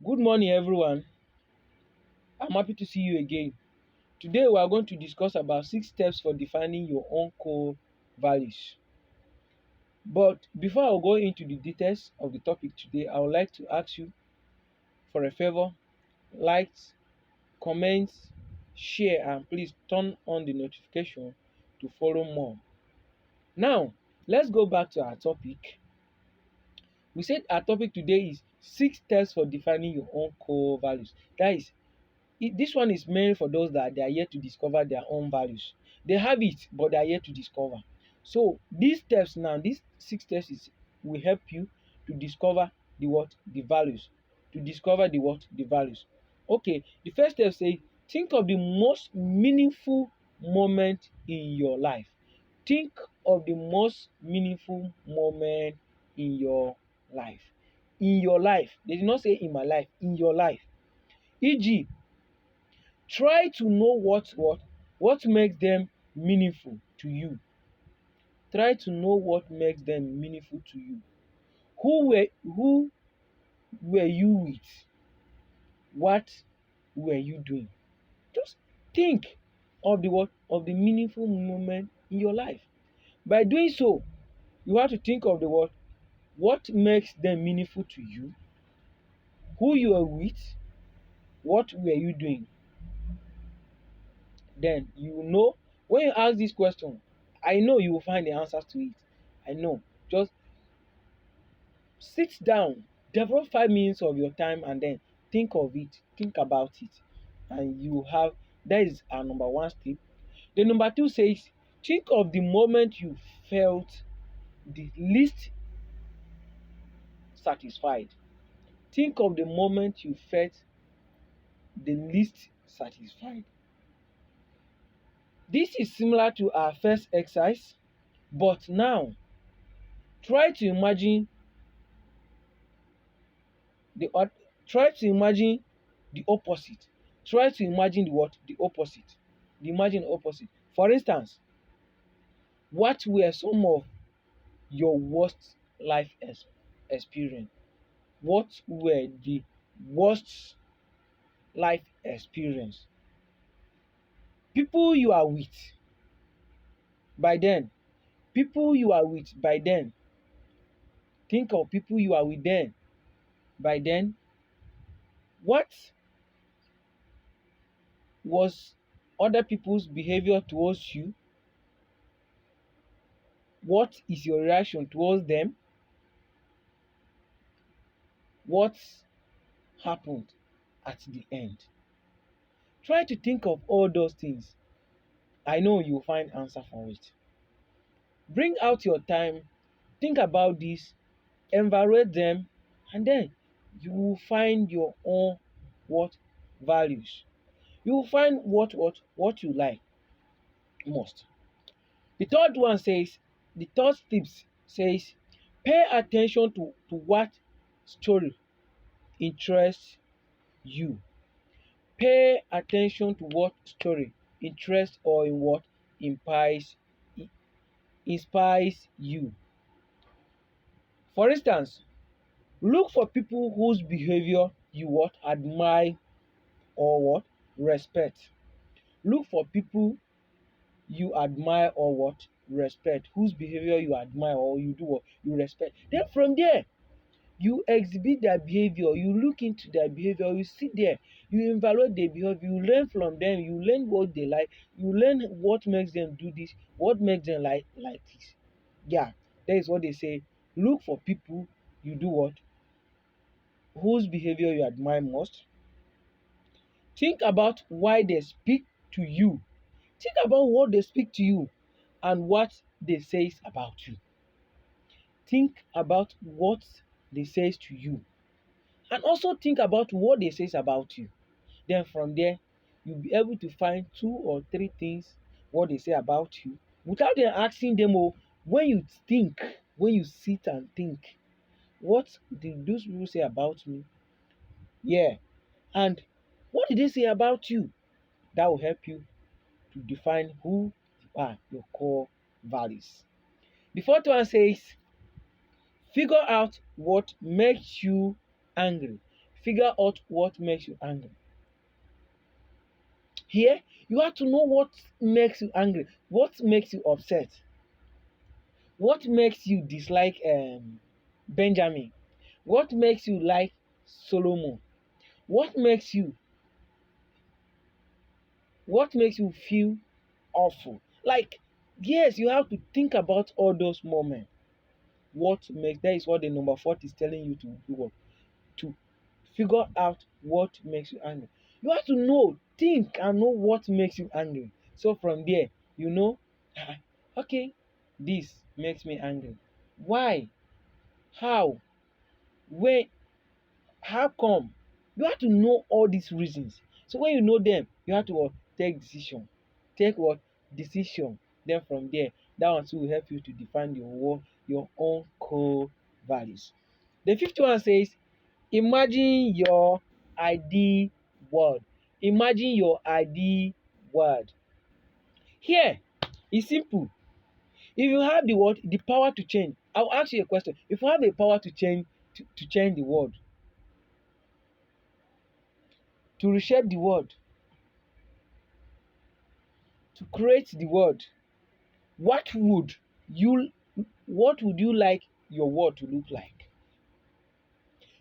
Good morning, everyone. I'm happy to see you again. Today, we are going to discuss about 6 steps for defining your own core values. But before I go into the details of the topic today, I would like to ask you for a favor: like, comment, share, and please turn on the notification to follow more. Now, let's go back to our topic. We said our topic today is 6 steps for defining your own core values. That is, this one is mainly for those that they are yet to discover their own values. They have it, but they are yet to discover. So these 6 steps will help you to discover the values, to discover the values. Okay, the first step say think of the most meaningful moment in your life. Think of the most meaningful moment in your life. In your life, they did not say in my life. In your life, e.g., try to know what makes them meaningful to you. Try to know what makes them meaningful to you. Who were you with? What were you doing? Just think of the meaningful moment in your life. By doing so, you have to think of the what makes them meaningful to you, who you are with, what were you doing. Then you know, when you ask this question, I know you will find the answers to it. I know. Just sit down, develop 5 minutes of your time, and then think of it, think about it, and you have that is our number one step. The number two says, think of the moment you felt the least satisfied. Think of the moment you felt the least satisfied. This is similar to our first exercise, but now try to imagine the try to imagine the opposite. Try to imagine the opposite. Imagine the opposite. For instance, what were some of your worst life experience? What were the worst life experience? People you are with by then. People you are with by then. Think of people you are with then. By then, what was other people's behavior towards you? What is your reaction towards them? What happened at the end? Try to think of all those things. I know you'll find answer for it. Bring out your time, think about this, evaluate them, and then you will find your own values. You will find what you like most. The third tips says, pay attention to what story interests you. Pay attention to what story interests or in what inspires inspires you. For instance, look for people whose behavior you admire or respect. Look for people you admire or respect, whose behavior you admire or you do what you respect. Then from there, you exhibit their behavior, you look into their behavior, you sit there, you evaluate their behavior, you learn from them, you learn what they like, you learn what makes them do this, what makes them like this. Yeah, that is what they say. Look for people you do whose behavior you admire most. Think about why they speak to you. Think about what they speak to you and what they say about you. Think about what they say to you and also think about what they say about you. Then from there, you'll be able to find 2 or 3 things what they say about you without them asking them. Oh, when you sit and think, what did those people say about me? Yeah, and what did they say about you? That will help you to define who you are, your core values. The fourth one says, figure out what makes you angry. figure out what makes you angry. Here, you have to know what makes you angry, what makes you upset, what makes you dislike Benjamin, what makes you like Solomon, what makes you what makes you feel awful. Like, yes, you have to think about all those moments. What makes that is what the number 4 is telling you to do, to figure out what makes you angry. You have to know, think and know what makes you angry. So from there, you know, okay, this makes me angry. Why? How? When? How come? You have to know all these reasons. So when you know them, you have to take decision. Take what? Decision. Then from there, that one too will help you to define your own core values. The fifth one says, imagine your ideal world. Imagine your ideal world. Here, it's simple. If you have the word, the power to change, I'll ask you a question. If you have the power to change, to change the world, to reshape the world, to create the world, what would you what would you like your world to look like?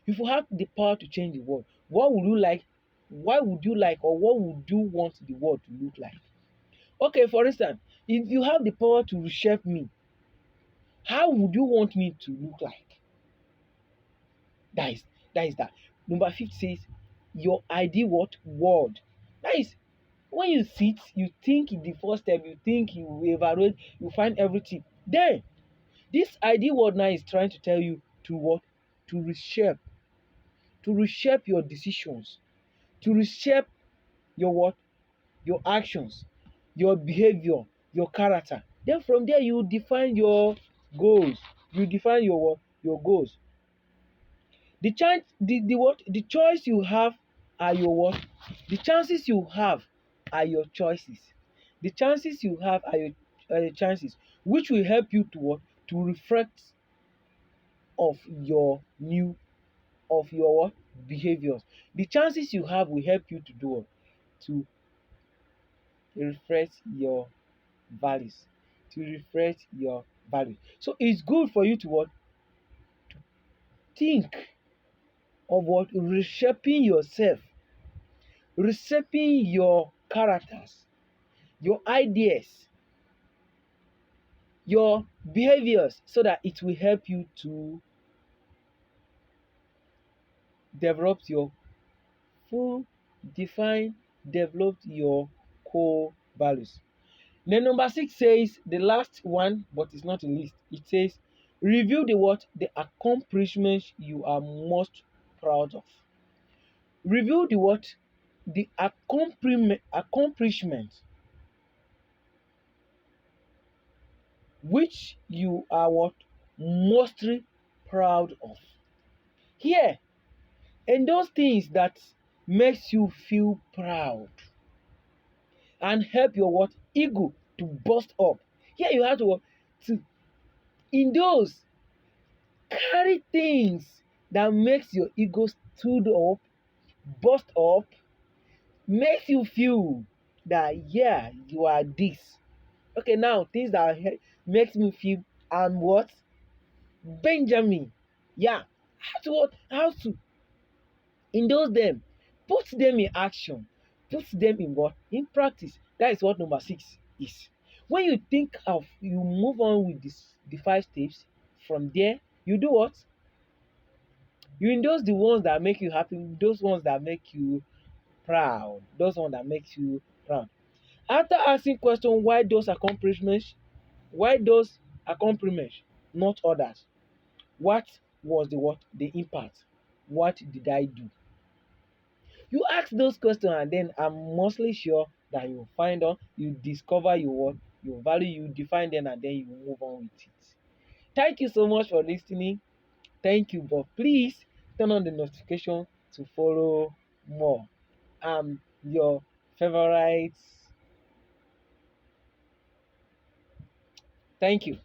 If you have the power to change the world, what would you like? Why would you like, or what would you want the world to look like? Okay, for instance, if you have the power to reshape me, how would you want me to look like? That is that is that. Number 5 says your ideal what world. That is when you sit, you think in the first step, you think, you evaluate, you find everything. Then this ideal world now is trying to tell you to what? To reshape, to reshape your decisions, to reshape your what? Your actions, your behavior, your character. Then from there you define your goals. You define your what? Your goals. The chance, the what? The choice you have are your what? The chances you have are your choices. The chances you have are your chances, which will help you to what? To reflect of your new of your what? Behaviors. The chances you have will help you to do what? To reflect your values. To reflect your values. So it's good for you to what? Think of what? Reshaping yourself, reshaping your characters, your ideas, your behaviors, so that it will help you to develop your full, define, develop your core values. Then number 6 says, the last one, but it's not a list. It says, review the what? The accomplishments you are most proud of. Review the what? The accomplishment which you are what? Mostly proud of. Here, and those things that makes you feel proud and help your what? Ego to burst up. Here you have to to in those carry things that makes your ego stood up, burst up, makes you feel that yeah, you are this. Okay, now things that makes me feel I'm what? Benjamin. Yeah. How to what? How to indulge them, put them in action, put them in what? In practice. That is what number 6 is. When you think of, you move on with this the 5 steps. From there, you do what? You endorse the ones that make you happy, those ones that make you proud, those ones that makes you proud. After asking question, why those accomplishments, not others? What was the what? The impact? What did I do? You ask those questions, and then I'm mostly sure that you find out, you discover your what, your value, you define them, and then you move on with it. Thank you so much for listening. Thank you, but please turn on the notification to follow more. I'm your favorite. Thank you.